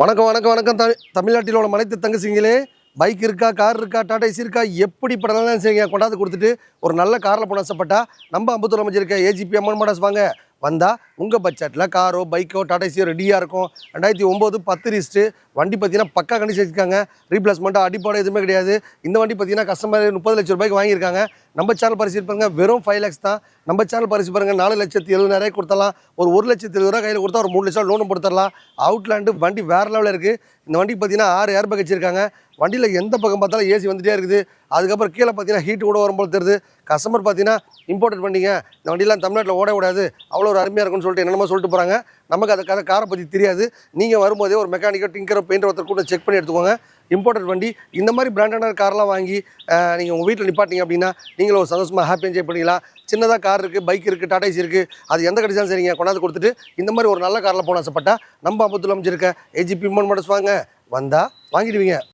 வணக்கம் வணக்கம் வணக்கம் தமிழ்நாட்டில் உள்ள மனைத்து தங்கச்சிங்களே, பைக் இருக்கா, கார் இருக்கா, டாடா ஏசி இருக்கா, எப்படி படலாம் சரிங்க கொண்டாந்து கொடுத்துட்டு ஒரு நல்ல காரில் போன ஆசைப்பட்டா நம்ம அம்பத்தூர் அமைஞ்சிருக்க ஏஜிபி அம்மன் மாடல்ஸ் வாங்க. வந்தால் உங்கள் பட்ஜெட்டில் காரோ பைக்கோ டாடா ஏசியோ ரெடியாக இருக்கும். 2009 10 ரிஸ்ட்டு வண்டி பார்த்தீங்கன்னா பக்கா கண்டிஷன் வச்சுருக்காங்க. ரீப்ளேஸ்மெண்ட்டாக அடிப்பாடு எதுவுமே கிடையாது. இந்த வண்டி பார்த்தீங்கன்னா கஸ்டமர் 30 லட்சம் ரூபாய்க்கு வாங்கியிருக்காங்க. நம்ம சேனல் பரிசீலிப்பாங்க வெறும் 5 lakhs தான். நம்ம சேனல் பரிசு பாருங்கள் 4,70,70,000 கொடுத்தலாம். ஒரு 1,70,000 கையில் கொடுத்தா ஒரு 3 லட்சம் லோனும் கொடுத்துடலாம். அவுட்லேண்டு வண்டி வேறு லெவலில் இருக்குது. இந்த வண்டிக்கு பார்த்தீங்கன்னா 6 ஏர் பேக் வச்சுருக்காங்க. வண்டியில் எந்த பக்கம் பார்த்தாலும் ஏசி வந்துகிட்டே இருக்குது. அதுக்கப்புறம் கீழே பார்த்தீங்கன்னா ஹீட் கூட வரும்போது தெரியுது. கஸ்டமர் பார்த்தீங்கன்னா இம்போர்ட் பண்ணிங்க, இந்த வண்டியெலாம் தமிழ்நாட்டில் ஓட விடாது, அவ்வளோ ஒரு அருமையாக இருக்குன்னு சொல்லிட்டு என்னென்னமோ சொல்லிட்டு போகிறாங்க. நமக்கு அந்த காரை பற்றி தெரியாது. நீங்கள் வரும்போதே ஒரு மெக்கானிக்கோ டிங்கரோ பெயிண்டர் ஒருத்தர் கூட செக் பண்ணி எடுத்துக்கோங்க. இம்போர்ட்டட் வண்டி இந்த மாதிரி பிராண்டடான கார்லாம் வாங்கி நீங்கள் உங்கள் வீட்டில் நிப்பாட்டிங்க அப்படின்னா நீங்களும் ஒரு சந்தோஷமாக ஹாப்பி என்ஜாய் பண்ணிக்கலாம். சின்னதாக கார் இருக்குது, பைக் இருக்குது, டாடா ஏசி இருக்குது, அது எந்த கடைசாலும் சரிங்க கொண்டாந்து கொடுத்துட்டு இந்த மாதிரி ஒரு நல்ல காரில் போன ஆசைப்பட்டா நம்ம அம்பத்தூர் அமைஞ்சிருக்க ஏஜிபி அம்மன் மாடல்ஸ் வாங்க. வந்தால் வாங்கிடுவீங்க.